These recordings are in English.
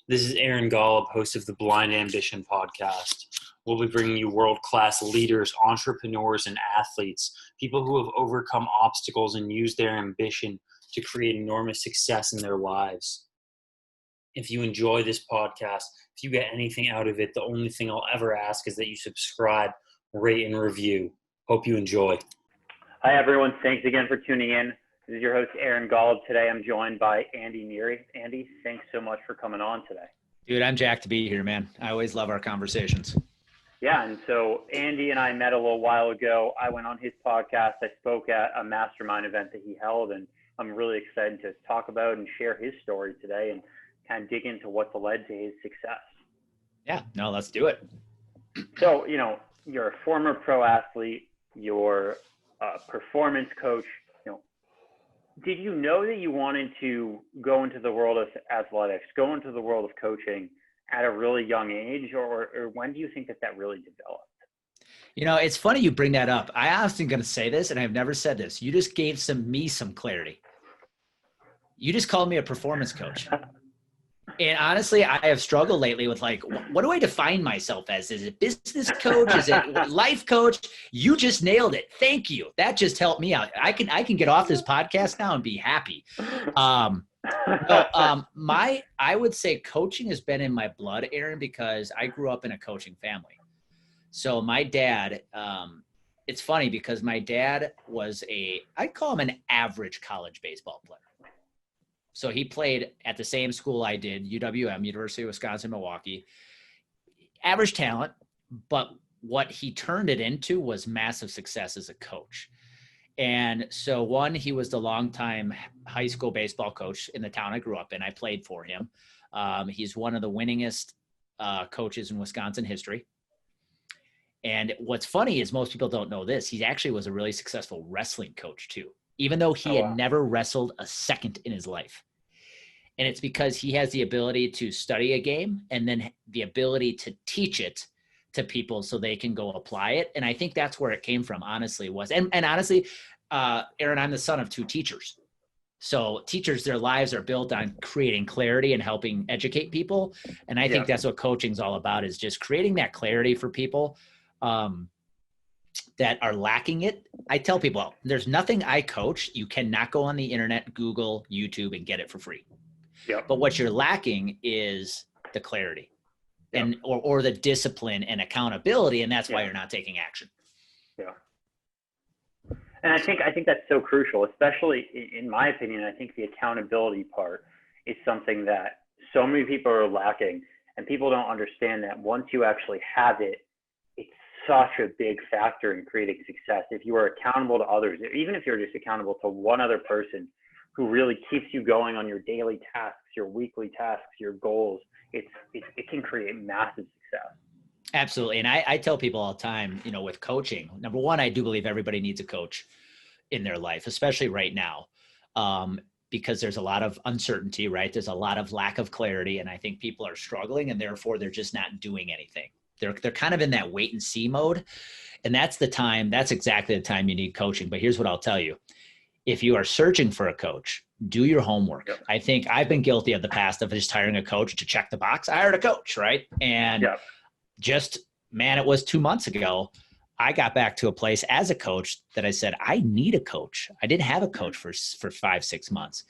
This is Aaron Golub, host of the Blind Ambition podcast. We'll be bringing you world-class leaders, entrepreneurs, and athletes, people who have overcome obstacles and used their ambition to create enormous success in their lives. If you enjoy this podcast, if you get anything out of it, the only thing I'll ever ask is that you subscribe, rate, and review. Hope you enjoy. Hi, everyone. Thanks again for tuning in. This is your host, Aaron Golub. Today, I'm joined by Andy Neary. Andy, thanks so much for coming on today. Dude, I'm jacked to be here, man. I always love our conversations. Yeah, and so Andy and I met a little while ago. I went on his podcast. I spoke at a mastermind event that he held, and I'm really excited to talk about and share his story today and kind of dig into what's led to his success. Yeah, no, let's do it. So, you're a former pro athlete, you're a performance coach. Did you know that you wanted to go into the world of athletics, go into the world of coaching at a really young age, or when do you think that really developed? It's funny you bring that up. I often going to say this, and I've never said this. You just gave me some clarity. You just called me a performance coach. And honestly, I have struggled lately with what do I define myself as? Is it business coach? Is it life coach? You just nailed it. Thank you. That just helped me out. I can get off this podcast now and be happy. I would say coaching has been in my blood, Aaron, because I grew up in a coaching family. So my dad, it's funny because my dad was I'd call him an average college baseball player. So he played at the same school I did, UWM, University of Wisconsin-Milwaukee. Average talent, but what he turned it into was massive success as a coach. And so he was the longtime high school baseball coach in the town I grew up in. I played for him. He's one of the winningest coaches in Wisconsin history. And what's funny is most people don't know this. He actually was a really successful wrestling coach too, even though he had never wrestled a second in his life. And it's because he has the ability to study a game and then the ability to teach it to people so they can go apply it. And I think that's where it came from, honestly, and honestly, Aaron, I'm the son of two teachers. So teachers, their lives are built on creating clarity and helping educate people. And I think that's what coaching's all about, is just creating that clarity for people that are lacking it. I tell people, there's nothing I coach. You cannot go on the internet, Google, YouTube, and get it for free. Yep. But what you're lacking is the clarity and or the discipline and accountability, and that's why you're not taking action. Yeah. And I think that's so crucial, especially in my opinion. I think the accountability part is something that so many people are lacking, and people don't understand that once you actually have it, it's such a big factor in creating success. If you are accountable to others, even if you're just accountable to one other person who really keeps you going on your daily tasks, your weekly tasks, your goals, it can create massive success. Absolutely. And I tell people all the time, with coaching, number one, I do believe everybody needs a coach in their life, especially right now, because there's a lot of uncertainty, right? There's a lot of lack of clarity. And I think people are struggling, and therefore they're just not doing anything. They're kind of in that wait and see mode. And that's exactly the time you need coaching. But here's what I'll tell you. If you are searching for a coach, do your homework. Yep. I think I've been guilty of the past of just hiring a coach to check the box. I hired a coach, right? And it was 2 months ago, I got back to a place as a coach that I said, I need a coach. I didn't have a coach for 5-6 months.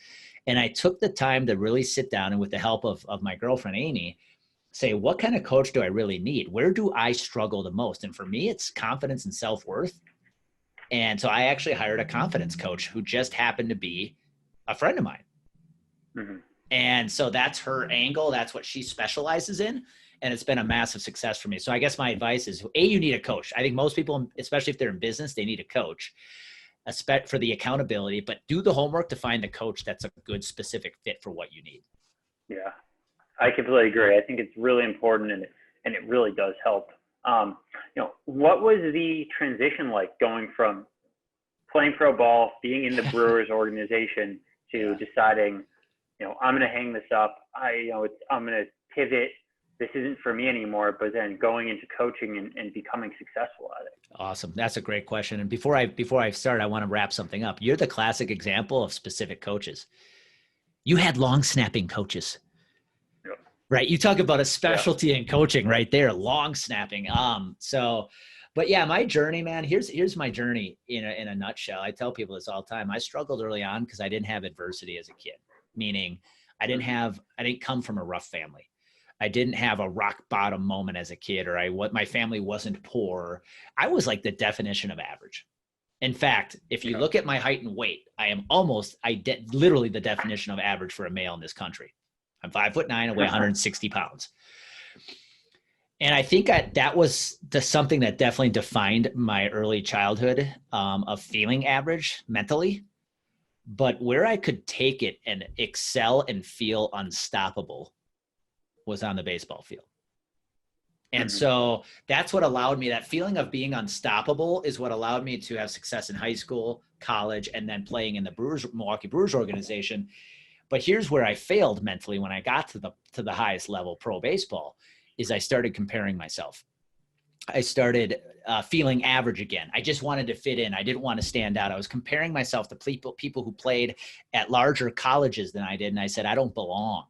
And I took the time to really sit down and, with the help of my girlfriend, Amy, say, what kind of coach do I really need? Where do I struggle the most? And for me, it's confidence and self-worth. And so I actually hired a confidence coach who just happened to be a friend of mine. Mm-hmm. And so that's her angle. That's what she specializes in. And it's been a massive success for me. So I guess my advice is, you need a coach. I think most people, especially if they're in business, they need a coach for the accountability, but do the homework to find the coach that's a good specific fit for what you need. Yeah, I completely agree. I think it's really important, and it really does help. What was the transition like going from playing pro ball, being in the Brewers organization, to deciding, I'm going to hang this up. I'm going to pivot. This isn't for me anymore, but then going into coaching and becoming successful at it. Awesome. That's a great question. And before I start, I want to wrap something up. You're the classic example of specific coaches. You had long snapping coaches. Right. You talk about a specialty in coaching right there, long snapping. But yeah, my journey, man, here's my journey in a nutshell. I tell people this all the time. I struggled early on because I didn't have adversity as a kid, meaning I didn't come from a rough family. I didn't have a rock bottom moment as a kid, or my family wasn't poor. I was like the definition of average. In fact, if you look at my height and weight, I am literally the definition of average for a male in this country. I'm 5'9", I weigh 160 pounds. And I think that was something that definitely defined my early childhood of feeling average mentally. But where I could take it and excel and feel unstoppable was on the baseball field. And so that's what allowed me, that feeling of being unstoppable is what allowed me to have success in high school, college, and then playing in the Milwaukee Brewers organization. But here's where I failed mentally when I got to the highest level, pro baseball, is I started comparing myself. I started feeling average again. I just wanted to fit in. I didn't want to stand out. I was comparing myself to people who played at larger colleges than I did. And I said, I don't belong.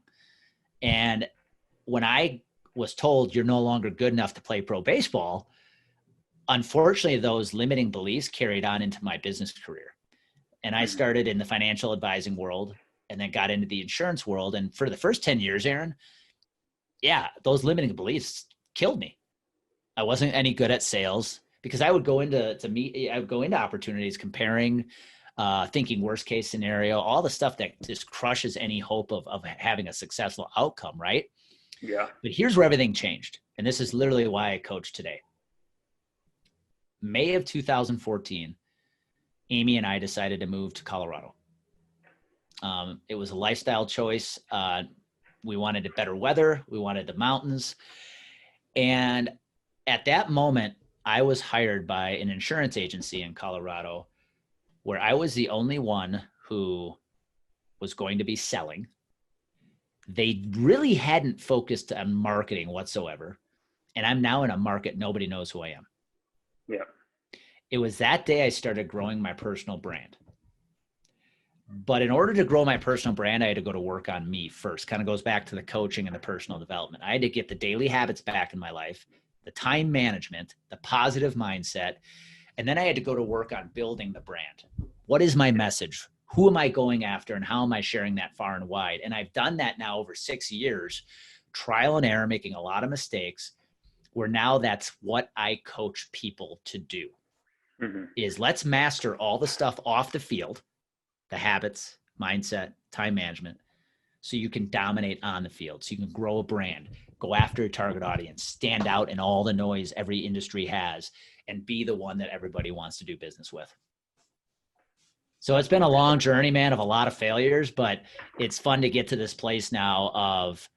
And when I was told you're no longer good enough to play pro baseball, unfortunately, those limiting beliefs carried on into my business career. And I started in the financial advising world and then got into the insurance world. And for the first 10 years, Aaron, yeah, those limiting beliefs killed me. I wasn't any good at sales because I would go into opportunities comparing, thinking worst case scenario, all the stuff that just crushes any hope of having a successful outcome, right? Yeah. But here's where everything changed. And this is literally why I coach today. May of 2014, Amy and I decided to move to Colorado. It was a lifestyle choice. We wanted better weather. We wanted the mountains. And at that moment, I was hired by an insurance agency in Colorado where I was the only one who was going to be selling. They really hadn't focused on marketing whatsoever. And I'm now in a market nobody knows who I am. Yeah. It was that day I started growing my personal brand. But in order to grow my personal brand, I had to go to work on me first. Kind of goes back to the coaching and the personal development. I had to get the daily habits back in my life, the time management, the positive mindset. And then I had to go to work on building the brand. What is my message? Who am I going after? And how am I sharing that far and wide? And I've done that now over 6 years, trial and error, making a lot of mistakes, where now that's what I coach people to do. Is let's master all the stuff off the field, the habits, mindset, time management, so you can dominate on the field, so you can grow a brand, go after a target audience, stand out in all the noise every industry has, and be the one that everybody wants to do business with. So it's been a long journey, man, of a lot of failures, but it's fun to get to this place now of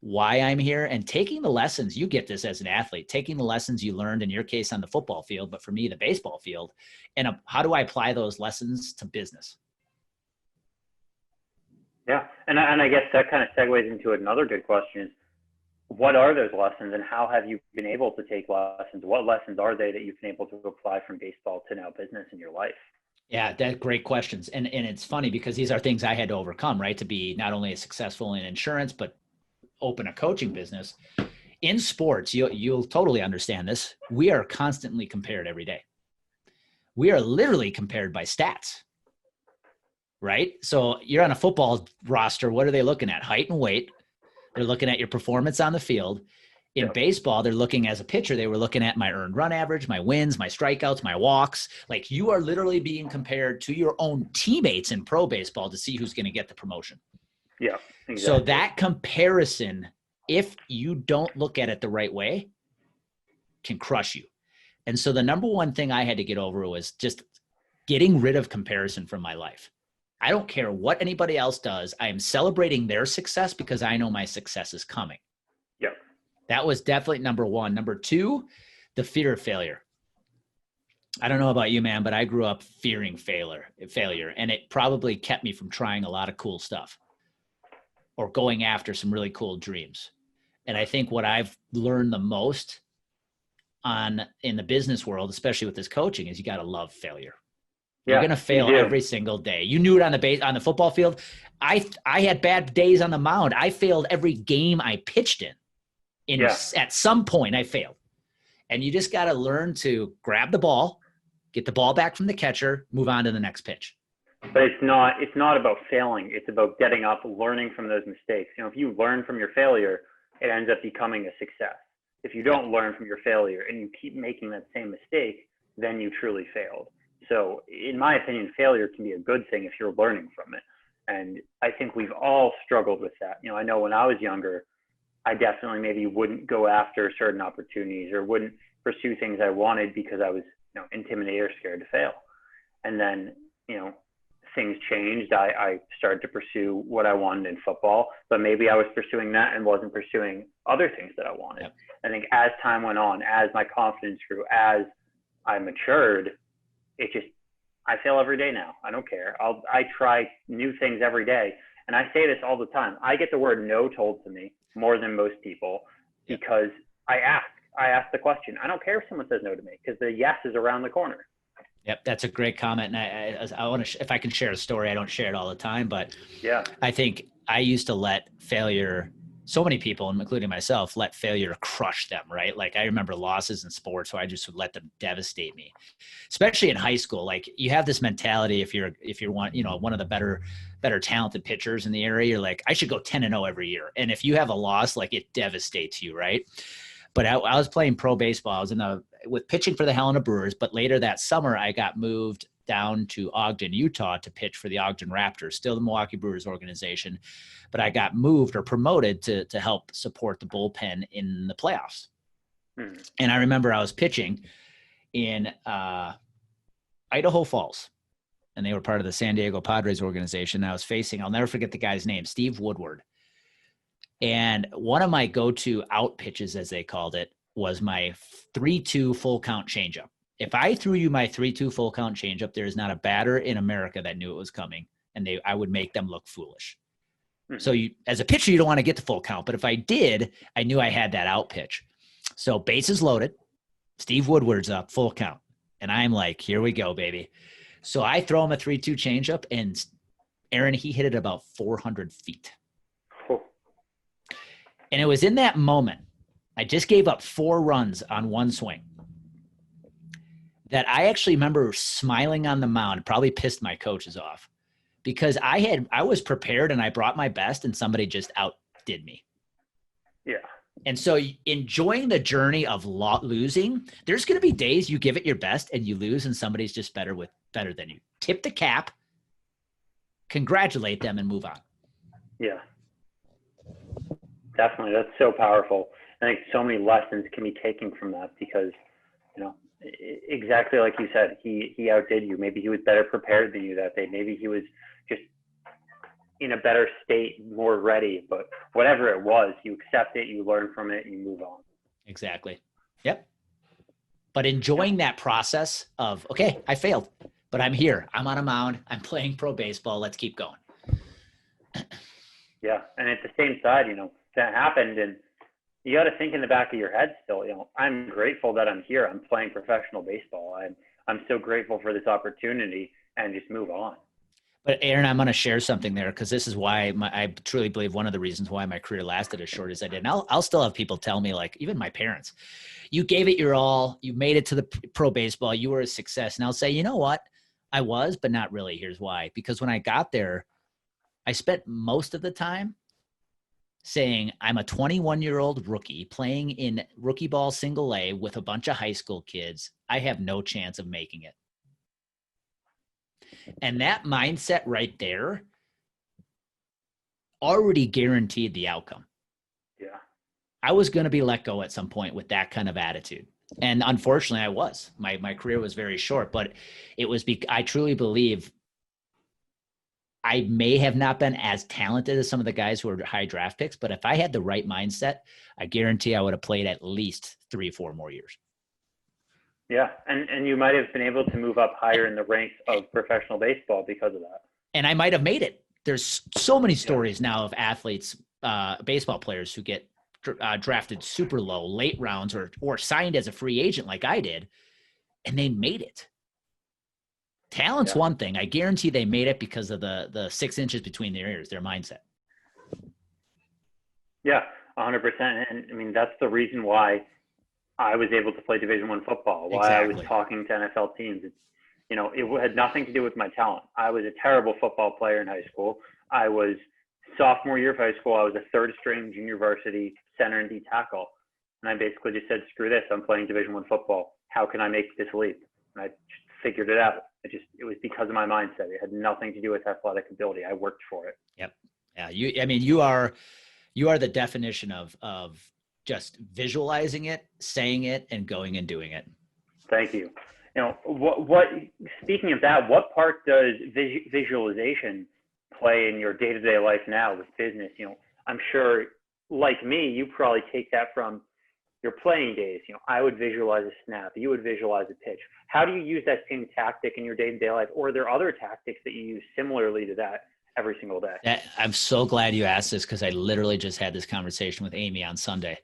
why I'm here and taking the lessons. You get this as an athlete, taking the lessons you learned in your case on the football field, but for me, the baseball field, and how do I apply those lessons to business? Yeah. And I guess that kind of segues into another good question is, what are those lessons and how have you been able to take lessons? What lessons are they that you've been able to apply from baseball to now business in your life? Yeah, that's great questions. And it's funny because these are things I had to overcome, right? To be not only successful in insurance, but open a coaching business. In sports, you'll totally understand this. We are constantly compared every day. We are literally compared by stats, right? So you're on a football roster. What are they looking at? Height and weight. They're looking at your performance on the field. In baseball, they're looking as a pitcher. They were looking at my earned run average, my wins, my strikeouts, my walks. Like you are literally being compared to your own teammates in pro baseball to see who's going to get the promotion. Yeah, exactly. So that comparison, if you don't look at it the right way, can crush you. And so the number one thing I had to get over was just getting rid of comparison from my life. I don't care what anybody else does. I am celebrating their success because I know my success is coming. Yeah. That was definitely number one. Number two, the fear of failure. I don't know about you, man, but I grew up fearing failure, and it probably kept me from trying a lot of cool stuff or going after some really cool dreams. And I think what I've learned the most in the business world, especially with this coaching, is you got to love failure. You're Yeah, going to fail you do. every single day. You knew it on the football field. I had bad days on the mound. I failed every game I pitched in. Yeah. At some point I failed. And you just got to learn to grab the ball, get the ball back from the catcher, move on to the next pitch. But it's not about failing. It's about getting up, learning from those mistakes. You know, if you learn from your failure, it ends up becoming a success. If you don't learn from your failure and you keep making that same mistake, then you truly failed. So in my opinion, failure can be a good thing if you're learning from it. And I think we've all struggled with that. You know, I know when I was younger, I definitely maybe wouldn't go after certain opportunities or wouldn't pursue things I wanted because I was, you know, intimidated or scared to fail. And then, you know, things changed. I started to pursue what I wanted in football, but maybe I was pursuing that and wasn't pursuing other things that I wanted. Yep. I think as time went on, as my confidence grew, as I matured, I fail every day now. I don't care. I try new things every day. And I say this all the time. I get the word no told to me more than most people because I ask the question. I don't care if someone says no to me because the yes is around the corner. Yep, that's a great comment. And I want to, if I can share a story, I don't share it all the time, but yeah, I think I used to let failure, so many people, including myself, let failure crush them, right? Like I remember losses in sports, so I just would let them devastate me, especially in high school. Like you have this mentality, if you're one, you know, one of the better talented pitchers in the area, you're like, I should go 10-0 every year. And if you have a loss, like it devastates you, right? But I was playing pro baseball. I was with pitching for the Helena Brewers, but later that summer I got moved down to Ogden, Utah to pitch for the Ogden Raptors, still the Milwaukee Brewers organization. But I got moved or promoted to help support the bullpen in the playoffs. Mm-hmm. And I remember I was pitching in Idaho Falls, and they were part of the San Diego Padres organization. I was facing, I'll never forget the guy's name, Steve Woodward. And one of my go-to out pitches, as they called it, was my 3-2 full count changeup. If I threw you my 3-2 full count changeup, there is not a batter in America that knew it was coming, and I would make them look foolish. Mm-hmm. So as a pitcher, you don't want to get the full count. But if I did, I knew I had that out pitch. So bases loaded, Steve Woodward's up, full count. And I'm like, here we go, baby. So I throw him a 3-2 changeup, and Aaron, he hit it about 400 feet. And it was in that moment, I just gave up 4 runs on one swing, that I actually remember smiling on the mound, probably pissed my coaches off, because I was prepared and I brought my best and somebody just outdid me. Yeah. And so enjoying the journey of losing, there's going to be days you give it your best and you lose and somebody's just better than you. Tip the cap, congratulate them, and move on. Yeah. Definitely. That's so powerful. I think so many lessons can be taken from that because, you know, exactly like you said, he outdid you. Maybe he was better prepared than you that day. Maybe he was just in a better state, more ready, but whatever it was, you accept it, you learn from it, and you move on. Exactly. Yep. But enjoying that process of, okay, I failed, but I'm here. I'm on a mound. I'm playing pro baseball. Let's keep going. Yeah. And at the same side, you know, that happened, and you got to think in the back of your head still, you know, I'm grateful that I'm here. I'm playing professional baseball. I'm so grateful for this opportunity, and just move on. But Aaron, I'm going to share something there because this is why I truly believe one of the reasons why my career lasted as short as I did. And I'll still have people tell me, like even my parents, you gave it your all, you made it to the pro baseball, you were a success. And I'll say, you know what? I was, but not really. Here's why. Because when I got there, I spent most of the time saying I'm a 21-year-old rookie playing in rookie ball single A with a bunch of high school kids. I have no chance of making it. And that mindset right there already guaranteed the outcome. Yeah. I was going to be let go at some point with that kind of attitude. And unfortunately I was. My career was very short, but it was I truly believe I may have not been as talented as some of the guys who were high draft picks, but if I had the right mindset, I guarantee I would have played at least 3-4 more years. Yeah. And you might have been able to move up higher in the ranks of professional baseball because of that. And I might have made it. There's so many stories now of athletes, baseball players who get drafted super low, late rounds, or signed as a free agent like I did, and they made it. Talent's one thing. I guarantee they made it because of the 6 inches between their ears, their mindset. Yeah, 100%. And I mean, that's the reason why I was able to play Division I football, why I was talking to NFL teams. It's, you know, it had nothing to do with my talent. I was a terrible football player in high school. I was sophomore year of high school. I was a third string junior varsity center and D tackle. And I basically just said, screw this. I'm playing Division I football. How can I make this leap? And I just figured it out. It was because of my mindset. It had nothing to do with athletic ability. I worked for it. Yep. Yeah. You are the definition of just visualizing it, saying it, and going and doing it. Thank you. You know, what speaking of that, what part does visualization play in your day-to-day life now with business? You know, I'm sure, like me, you probably take that from your playing days. You know, I would visualize a snap. You would visualize a pitch. How do you use that same tactic in your day-to-day life? Or are there other tactics that you use similarly to that every single day? I'm so glad you asked this, because I literally just had this conversation with Amy on Sunday.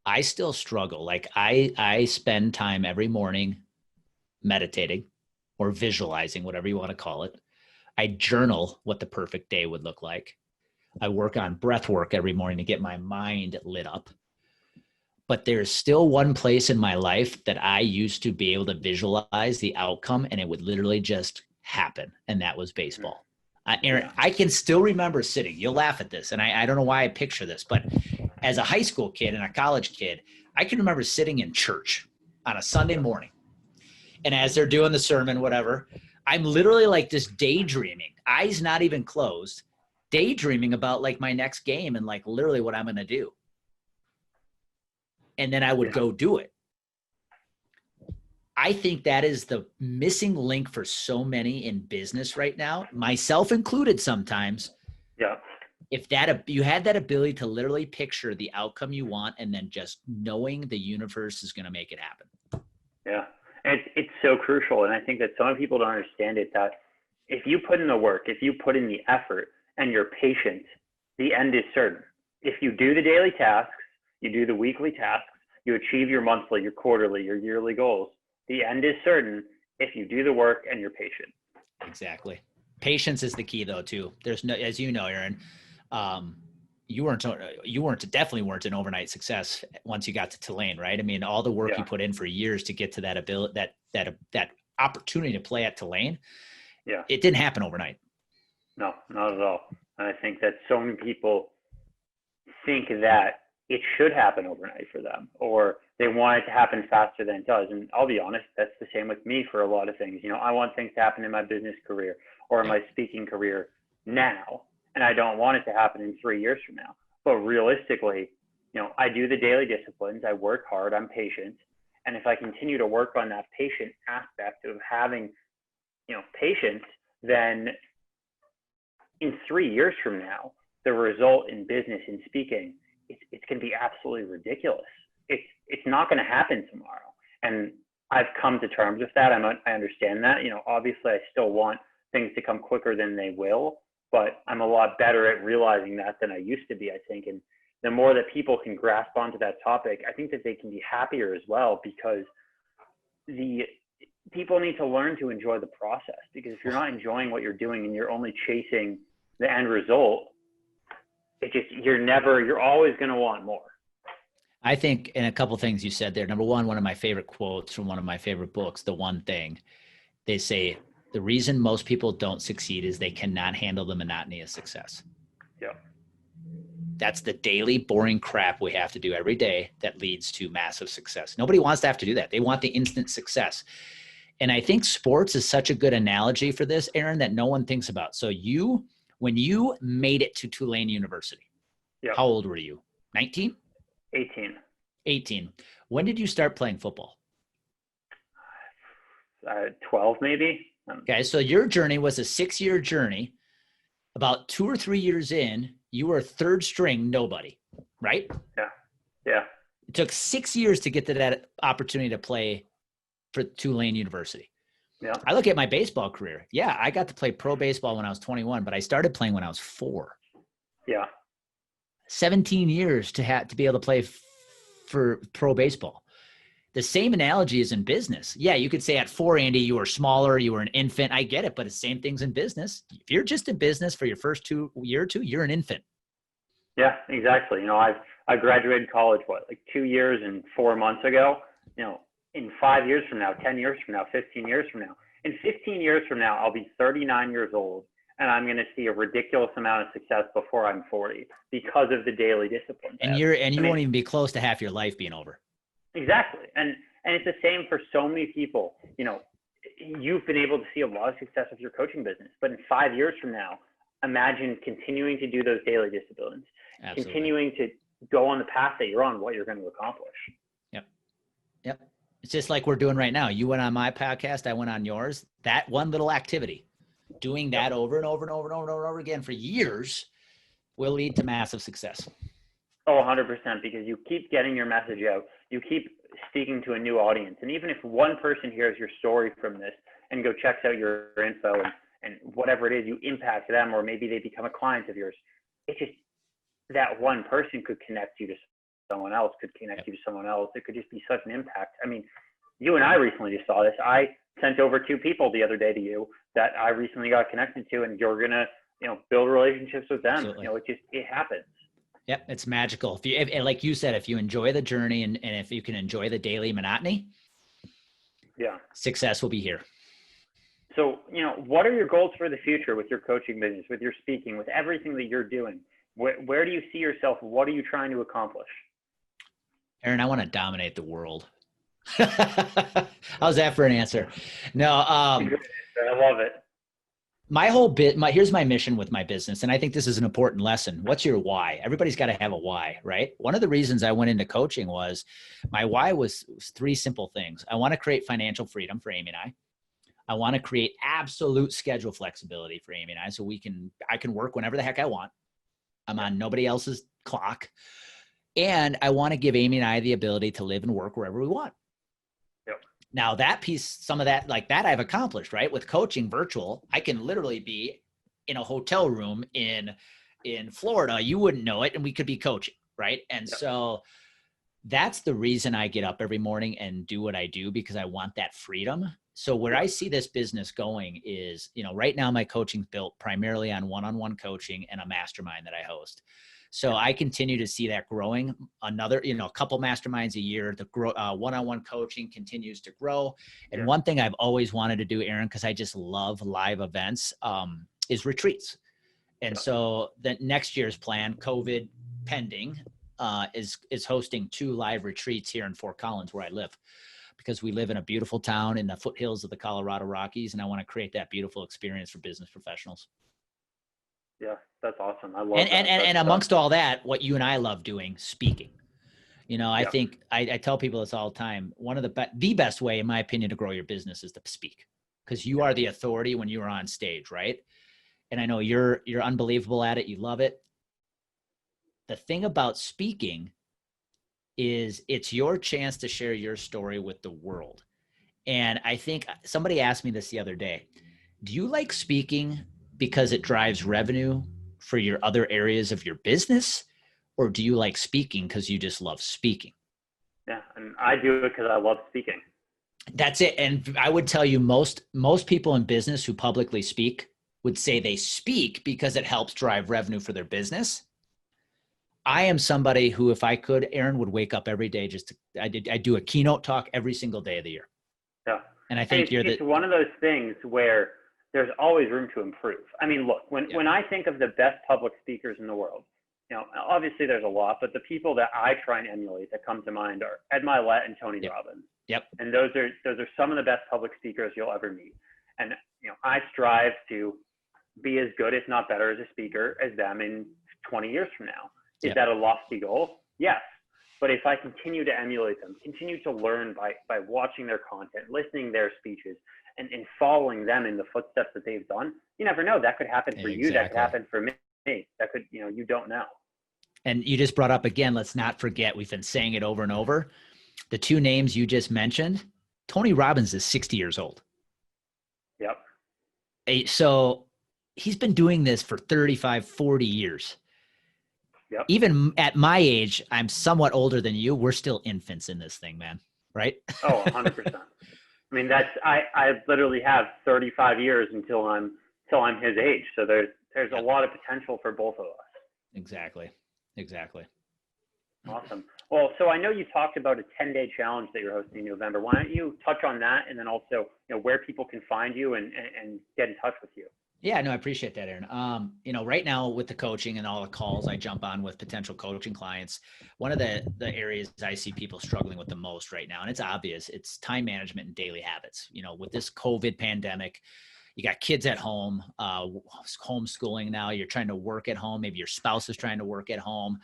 I still struggle. Like I spend time every morning meditating or visualizing, whatever you want to call it. I journal what the perfect day would look like. I work on breath work every morning to get my mind lit up. But there's still one place in my life that I used to be able to visualize the outcome, and it would literally just happen. And that was baseball. Aaron, I can still remember sitting, you'll laugh at this, and I don't know why I picture this, but as a high school kid and a college kid, I can remember sitting in church on a Sunday morning. And as they're doing the sermon, whatever, I'm literally like just daydreaming, eyes not even closed, daydreaming about like my next game and like literally what I'm going to do. And then I would go do it. I think that is the missing link for so many in business right now, myself included sometimes. Yeah. If you had that ability to literally picture the outcome you want, and then just knowing the universe is going to make it happen. Yeah. And it's so crucial. And I think that some people don't understand it, that if you put in the work, if you put in the effort and you're patient, the end is certain. If you do the daily tasks, you do the weekly tasks, you achieve your monthly, your quarterly, your yearly goals, the end is certain if you do the work and you're patient. Exactly. Patience is the key though, too. There's no, as you know, Aaron, you definitely weren't an overnight success once you got to Tulane, right? I mean, all the work you put in for years to get to that ability, that opportunity to play at Tulane. Yeah. It didn't happen overnight. No, not at all. And I think that so many people think that it should happen overnight for them, or they want it to happen faster than it does. And I'll be honest, that's the same with me for a lot of things. You know, I want things to happen in my business career or in my speaking career now, and I don't want it to happen in 3 years from now. But realistically, you know, I do the daily disciplines, I work hard, I'm patient. And if I continue to work on that patient aspect of having, you know, patience, then in 3 years from now, the result in business, in speaking, it's going to be absolutely ridiculous. It's not going to happen tomorrow. And I've come to terms with that. I understand that. You know, obviously I still want things to come quicker than they will, but I'm a lot better at realizing that than I used to be, I think. And the more that people can grasp onto that topic, I think that they can be happier as well, because the people need to learn to enjoy the process. Because if you're not enjoying what you're doing and you're only chasing the end result, you're always going to want more. I think in a couple of things you said there. Number one of my favorite quotes from one of my favorite books, The One Thing, they say, the reason most people don't succeed is they cannot handle the monotony of success. Yeah. That's the daily boring crap we have to do every day that leads to massive success. Nobody wants to have to do that. They want the instant success. And I think sports is such a good analogy for this, Aaron, that no one thinks about. So when you made it to Tulane University, how old were you? 19? 18. When did you start playing football? 12 maybe. Okay, so your journey was a 6-year journey. About 2 or 3 years in, you were third string nobody, right? Yeah. It took 6 years to get to that opportunity to play for Tulane University. Yeah. I look at my baseball career. Yeah, I got to play pro baseball when I was 21, but I started playing when I was 4. Yeah. 17 years to be able to play for pro baseball. The same analogy is in business. Yeah, you could say at 4, Andy, you were smaller, you were an infant. I get it, but the same thing's in business. If you're just in business for your first year or two, you're an infant. Yeah, exactly. I graduated college, like 2 years and 4 months ago. In 5 years from now, 10 years from now, 15 years from now, in 15 years from now, I'll be 39 years old, and I'm going to see a ridiculous amount of success before I'm 40 because of the daily discipline. And you won't even be close to half your life being over. Exactly. And it's the same for so many people. You've been able to see a lot of success with your coaching business, but in 5 years from now, imagine continuing to do those daily disciplines, Absolutely. continuing to go on the path that you're on, what you're going to accomplish. Yep. It's just like we're doing right now. You went on my podcast, I went on yours. That one little activity, doing that over and over and over and over and over again for years will lead to massive success. Oh, 100%, because you keep getting your message out. You keep speaking to a new audience. And even if one person hears your story from this and go checks out your info and whatever it is, you impact them, or maybe they become a client of yours. It's just that one person could connect you to someone else, could connect you to someone else. It could just be such an impact. I mean, you and I recently just saw this. I sent over 2 people the other day to you that I recently got connected to, and you're going to, build relationships with them. Absolutely. It happens. Yep. It's magical. If like you said, if you enjoy the journey and if you can enjoy the daily monotony, success will be here. So, what are your goals for the future with your coaching business, with your speaking, with everything that you're doing? Where do you see yourself? What are you trying to accomplish? Aaron, I want to dominate the world. How's that for an answer? No, I love it. Here's my mission with my business. And I think this is an important lesson. What's your why? Everybody's got to have a why, right? One of the reasons I went into coaching was my why was 3 simple things. I want to create financial freedom for Amy and I. I want to create absolute schedule flexibility for Amy and I, so I can work whenever the heck I want. I'm on nobody else's clock. And I want to give Amy and I the ability to live and work wherever we want. Yep. Now that piece, some of that, like that I've accomplished, right? With coaching virtual, I can literally be in a hotel room in Florida. You wouldn't know it. And we could be coaching, right? And so that's the reason I get up every morning and do what I do, because I want that freedom. So where I see this business going is, right now my coaching's built primarily on one-on-one coaching and a mastermind that I host. So I continue to see that growing. Another, a couple masterminds a year. The one-on-one coaching continues to grow. And one thing I've always wanted to do, Aaron, because I just love live events, is retreats. And so the next year's plan, COVID pending, is hosting 2 live retreats here in Fort Collins, where I live, because we live in a beautiful town in the foothills of the Colorado Rockies, and I want to create that beautiful experience for business professionals. Yeah, that's awesome. I love that. And amongst all that, what you and I love doing, speaking. I think I tell people this all the time. One of the best way, in my opinion, to grow your business is to speak, because you are the authority when you are on stage, right? And I know you're unbelievable at it. You love it. The thing about speaking is it's your chance to share your story with the world. And I think somebody asked me this the other day. Do you like speaking because it drives revenue for your other areas of your business? Or do you like speaking because you just love speaking? Yeah, and I do it because I love speaking. That's it. And I would tell you most people in business who publicly speak would say they speak because it helps drive revenue for their business. I am somebody who, if I could, Aaron, would wake up every day I do a keynote talk every single day of the year. Yeah. And I think it's one of those things where there's always room to improve. I mean, look, when I think of the best public speakers in the world, obviously there's a lot, but the people that I try and emulate that come to mind are Ed Milet and Tony Robbins. Yep. And those are some of the best public speakers you'll ever meet. And, I strive to be as good, if not better, as a speaker as them in 20 years from now. Is that a lofty goal? Yes. But if I continue to emulate them, continue to learn by watching their content, listening to their speeches, and following them in the footsteps that they've done, you never know. That could happen for you. That could happen for me. That could, you don't know. And you just brought up again, let's not forget, we've been saying it over and over. The 2 names you just mentioned, Tony Robbins is 60 years old. Yep. So he's been doing this for 35, 40 years. Yep. Even at my age, I'm somewhat older than you. We're still infants in this thing, man. right? Oh, 100%. I mean, I literally have 35 years until I'm his age. So there's a lot of potential for both of us. Exactly. Awesome. Well, so I know you talked about a 10-day challenge that you're hosting in November. Why don't you touch on that, and then also, where people can find you and get in touch with you? Yeah, no, I appreciate that, Aaron. Right now with the coaching and all the calls I jump on with potential coaching clients, one of the areas I see people struggling with the most right now, and it's obvious, it's time management and daily habits. With this COVID pandemic, you got kids at home, homeschooling now, you're trying to work at home. Maybe your spouse is trying to work at home.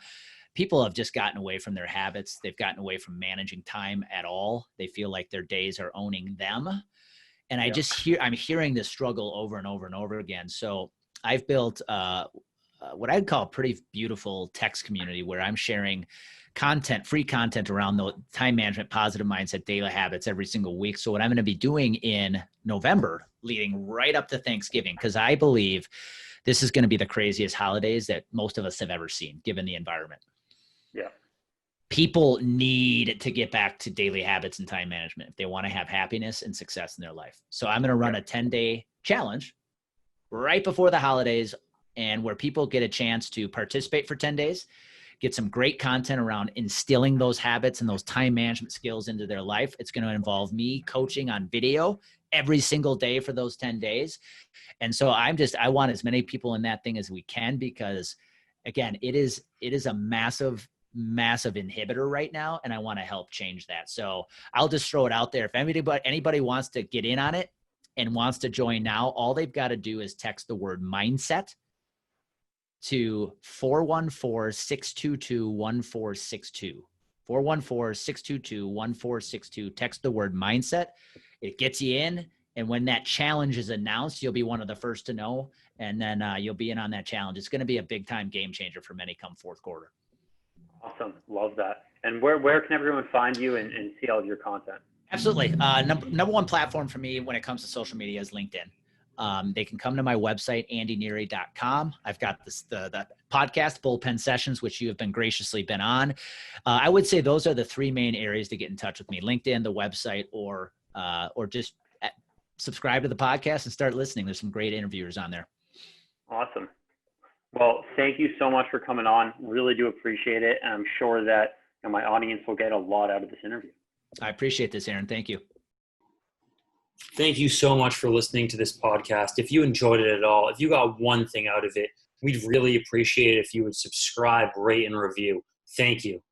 People have just gotten away from their habits. They've gotten away from managing time at all. They feel like their days are owning them. And I'm hearing this struggle over and over and over again. So I've built what I'd call a pretty beautiful text community where I'm sharing content, free content around the time management, positive mindset, daily habits every single week. So what I'm going to be doing in November, leading right up to Thanksgiving, because I believe this is going to be the craziest holidays that most of us have ever seen, given the environment. Yeah. People need to get back to daily habits and time management if they want to have happiness and success in their life. So I'm going to run a 10-day challenge right before the holidays, and where people get a chance to participate for 10 days, get some great content around instilling those habits and those time management skills into their life. It's going to involve me coaching on video every single day for those 10 days. And so I want as many people in that thing as we can, because again, it is a massive inhibitor right now. And I want to help change that. So I'll just throw it out there. If anybody wants to get in on it and wants to join now, all they've got to do is text the word mindset to 414-622-1462. 414-622-1462. Text the word mindset. It gets you in. And when that challenge is announced, you'll be one of the first to know. And then you'll be in on that challenge. It's going to be a big time game changer for many come fourth quarter. Awesome. Love that. And where can everyone find you and see all of your content? Absolutely. Number one platform for me when it comes to social media is LinkedIn. They can come to my website, andyneary.com. I've got the podcast, Bullpen Sessions, which you have been graciously been on. I would say those are the three main areas to get in touch with me: LinkedIn, the website, or just subscribe to the podcast and start listening. There's some great interviewers on there. Awesome. Well, thank you so much for coming on. Really do appreciate it. And I'm sure that my audience will get a lot out of this interview. I appreciate this, Aaron. Thank you. Thank you so much for listening to this podcast. If you enjoyed it at all, if you got one thing out of it, we'd really appreciate it if you would subscribe, rate, and review. Thank you.